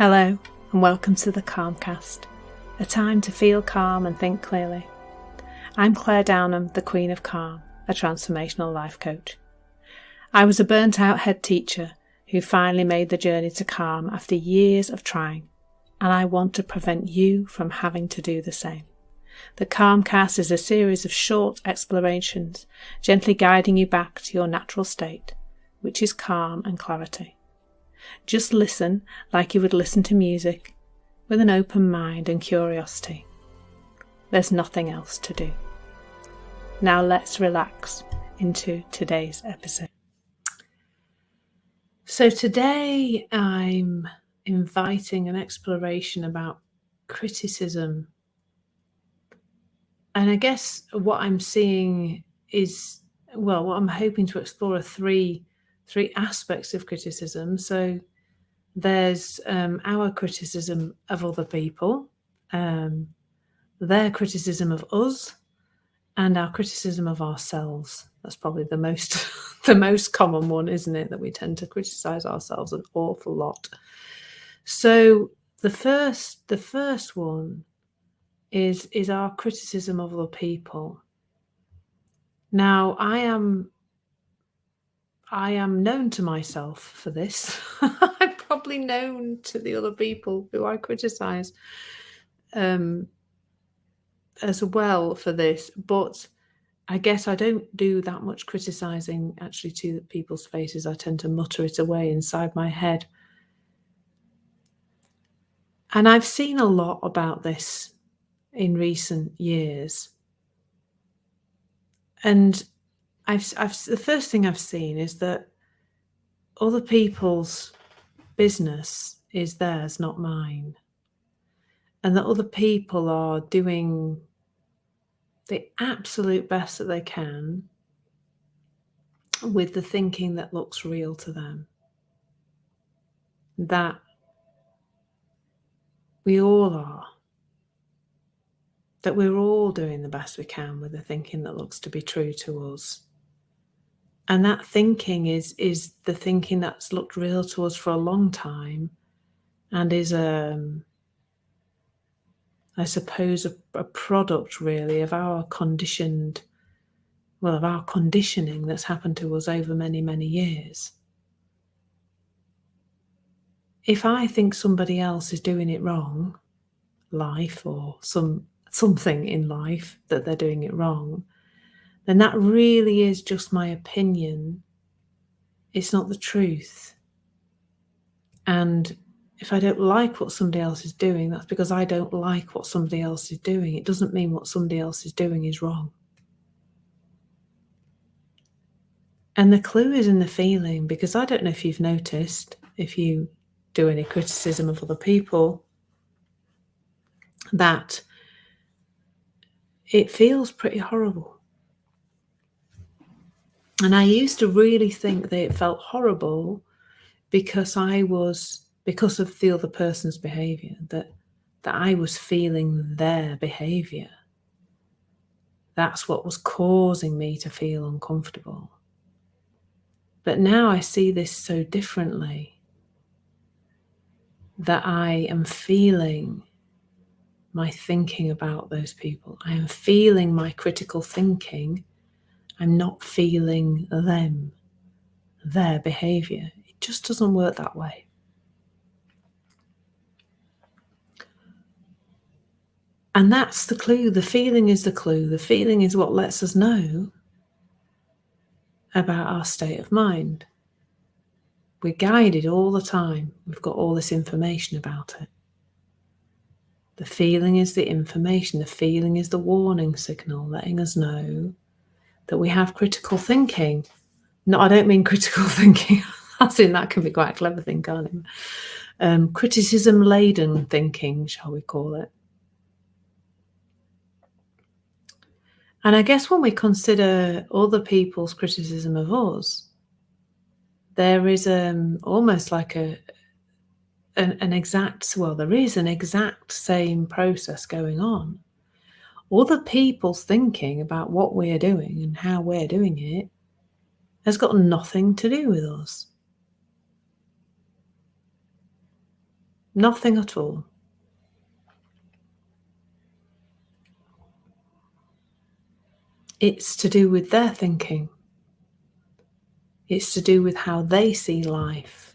Hello and welcome to the Calmcast, a time to feel calm and think clearly. I'm Claire Downham, the Queen of Calm, a transformational life coach. I was a burnt out head teacher who finally made the journey to calm after years of trying, and I want to prevent you from having to do the same. The Calmcast is a series of short explorations, gently guiding you back to your natural state, which is calm and clarity. Just listen like you would listen to music, with an open mind and curiosity. There's nothing else to do. Now let's relax into today's episode. So today I'm inviting an exploration about criticism. And I guess what I'm seeing is, what I'm hoping to explore are three aspects of criticism. So there's our criticism of other people, their criticism of us, and our criticism of ourselves. That's probably the most common one, isn't it? That we tend to criticize ourselves an awful lot. So the first one is our criticism of other people. Now I am known to myself for this. I'm probably known to the other people who I criticize as well for this, but I guess I don't do that much criticizing actually to people's faces. I tend to mutter it away inside my head. And I've seen a lot about this in recent years. And the first thing I've seen is that other people's business is theirs, not mine. And that other people are doing the absolute best that they can with the thinking that looks real to them. That we all are. That we're all doing the best we can with the thinking that looks to be true to us. And that thinking is the thinking that's looked real to us for a long time, and is I suppose a product really of our conditioning that's happened to us over many, many years. If I think somebody else is doing it wrong, life or something in life that they're doing it wrong, then that really is just my opinion. It's not the truth. And if I don't like what somebody else is doing, that's because I don't like what somebody else is doing. It doesn't mean what somebody else is doing is wrong. And the clue is in the feeling, because I don't know if you've noticed, if you do any criticism of other people, that it feels pretty horrible. And I used to really think that it felt horrible because of the other person's behaviour, that I was feeling their behaviour. That's what was causing me to feel uncomfortable. But now I see this so differently, that I am feeling my thinking about those people. I am feeling my critical thinking. I'm not feeling them, their behaviour. It just doesn't work that way. And that's the clue. The feeling is the clue. The feeling is what lets us know about our state of mind. We're guided all the time. We've got all this information about it. The feeling is the information. The feeling is the warning signal, letting us know that we have critical thinking. No, I don't mean critical thinking. As in, that can be quite a clever thing, can't it? Criticism-laden thinking, shall we call it. And I guess when we consider other people's criticism of us, there is almost like there is an exact same process going on. Other people's thinking about what we're doing and how we're doing it has got nothing to do with us. Nothing at all. It's to do with their thinking. It's to do with how they see life.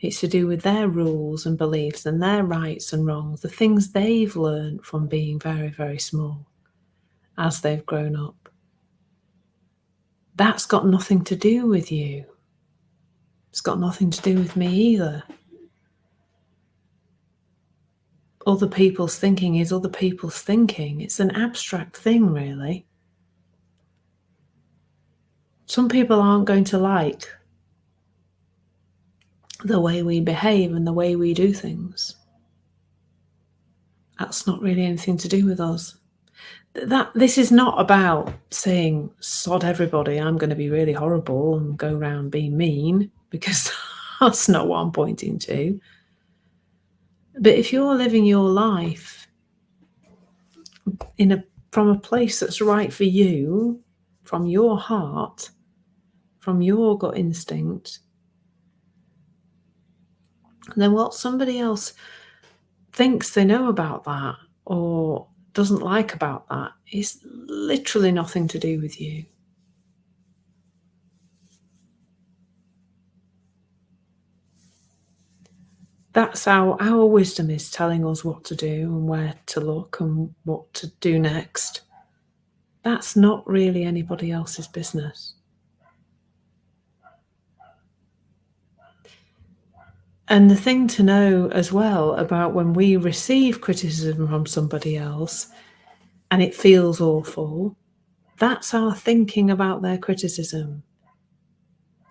It's to do with their rules and beliefs and their rights and wrongs, the things they've learned from being very, very small as they've grown up. That's got nothing to do with you. It's got nothing to do with me either. Other people's thinking is other people's thinking. It's an abstract thing, really. Some people aren't going to like the way we behave and the way we do things. That's not really anything to do with us. This is not about saying, sod everybody, I'm going to be really horrible and go around being mean, because that's not what I'm pointing to. But if you're living your life from a place that's right for you, from your heart, from your gut instinct, then what somebody else thinks they know about that or doesn't like about that is literally nothing to do with you. That's our wisdom is telling us what to do and where to look and what to do next. That's not really anybody else's business. And the thing to know as well about when we receive criticism from somebody else and it feels awful, that's our thinking about their criticism.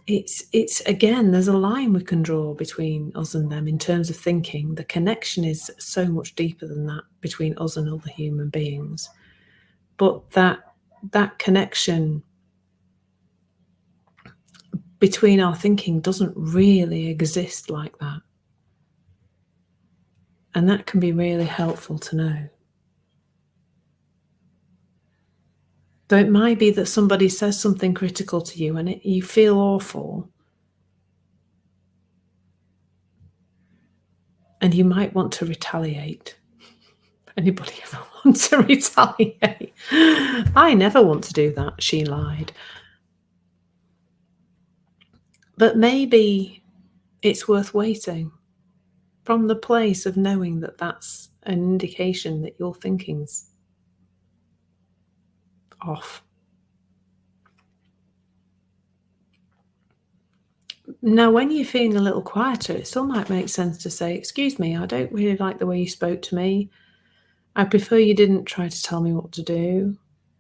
It's again, there's a line we can draw between us and them in terms of thinking. The connection is so much deeper than that between us and other human beings. But that connection between our thinking doesn't really exist like that. And that can be really helpful to know. So it might be that somebody says something critical to you and you feel awful. And you might want to retaliate. Anybody ever want to retaliate? I never want to do that, she lied. But maybe it's worth waiting from the place of knowing that that's an indication that your thinking's off. Now, when you're feeling a little quieter, it still might make sense to say, excuse me, I don't really like the way you spoke to me. I prefer you didn't try to tell me what to do.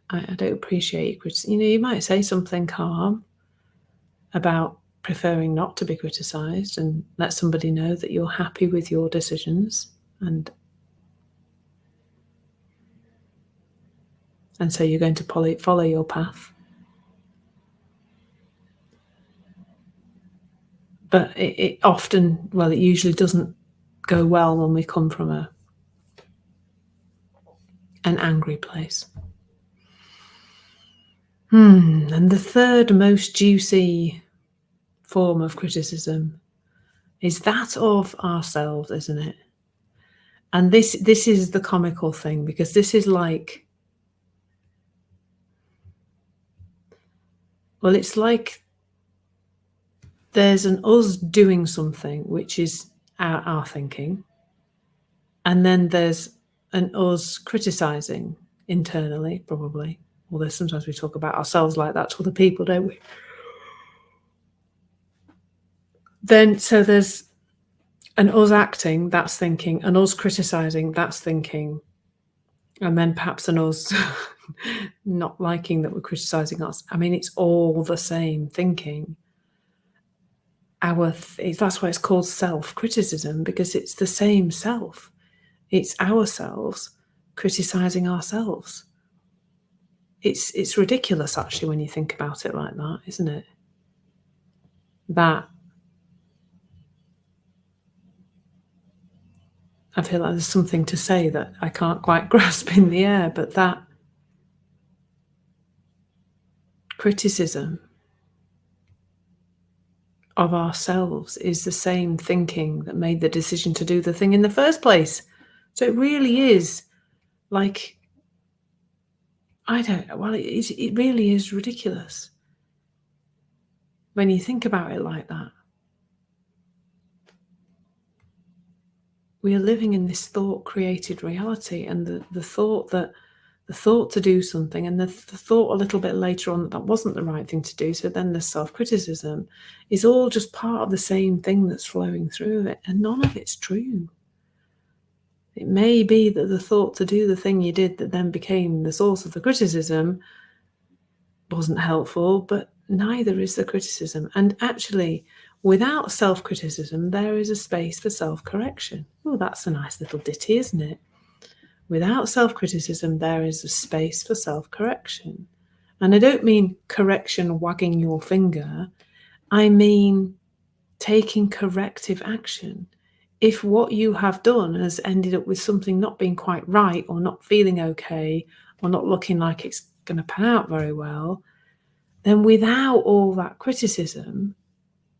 I don't appreciate you. You might say something calm about preferring not to be criticised and let somebody know that you're happy with your decisions and so you're going to follow your path. But it often, it usually doesn't go well when we come from an angry place. And the third most juicy form of criticism is that of ourselves, isn't it? And this is the comical thing, because this is like, it's like there's an us doing something, which is our thinking, and then there's an us criticising internally, probably. Although sometimes we talk about ourselves like that to other people, don't we? So there's an us acting, that's thinking, an us criticising, that's thinking, and then perhaps an us not liking that we're criticising us. I mean, it's all the same thinking. That's why it's called self-criticism, because it's the same self. It's ourselves criticising ourselves. It's ridiculous, actually, when you think about it like that, isn't it? That I feel like there's something to say that I can't quite grasp in the air, but that criticism of ourselves is the same thinking that made the decision to do the thing in the first place. So it really is like, it really is ridiculous when you think about it like that. We are living in this thought-created reality, and the thought to do something, and the thought a little bit later on that wasn't the right thing to do, so then the self-criticism, is all just part of the same thing that's flowing through it, and none of it's true. It may be that the thought to do the thing you did that then became the source of the criticism wasn't helpful, but neither is the criticism. And actually, without self-criticism, there is a space for self-correction. Oh, that's a nice little ditty, isn't it? Without self-criticism, there is a space for self-correction. And I don't mean correction wagging your finger. I mean taking corrective action. If what you have done has ended up with something not being quite right, or not feeling okay, or not looking like it's going to pan out very well, then without all that criticism,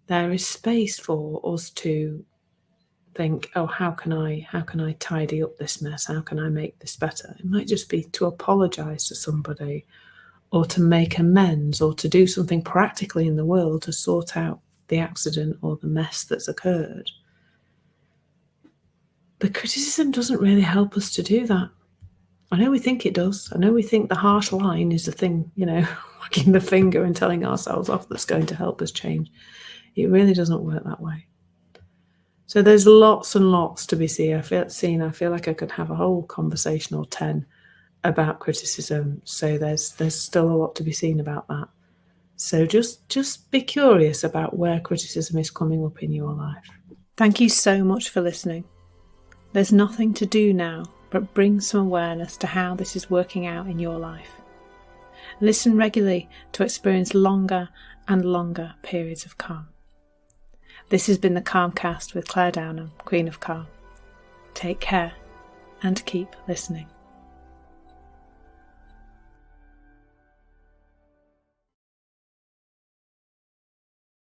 there is space for us to think, oh, how can I tidy up this mess? How can I make this better? It might just be to apologize to somebody, or to make amends, or to do something practically in the world to sort out the accident or the mess that's occurred. But criticism doesn't really help us to do that. I know we think it does. I know we think the harsh line is the thing, wagging the finger and telling ourselves off that's going to help us change. It really doesn't work that way. So there's lots and lots to be seen. I feel like I could have a whole conversation or 10 about criticism. So there's still a lot to be seen about that. So just be curious about where criticism is coming up in your life. Thank you so much for listening. There's nothing to do now but bring some awareness to how this is working out in your life. Listen regularly to experience longer and longer periods of calm. This has been the Calmcast with Claire Downham, Queen of Calm. Take care and keep listening.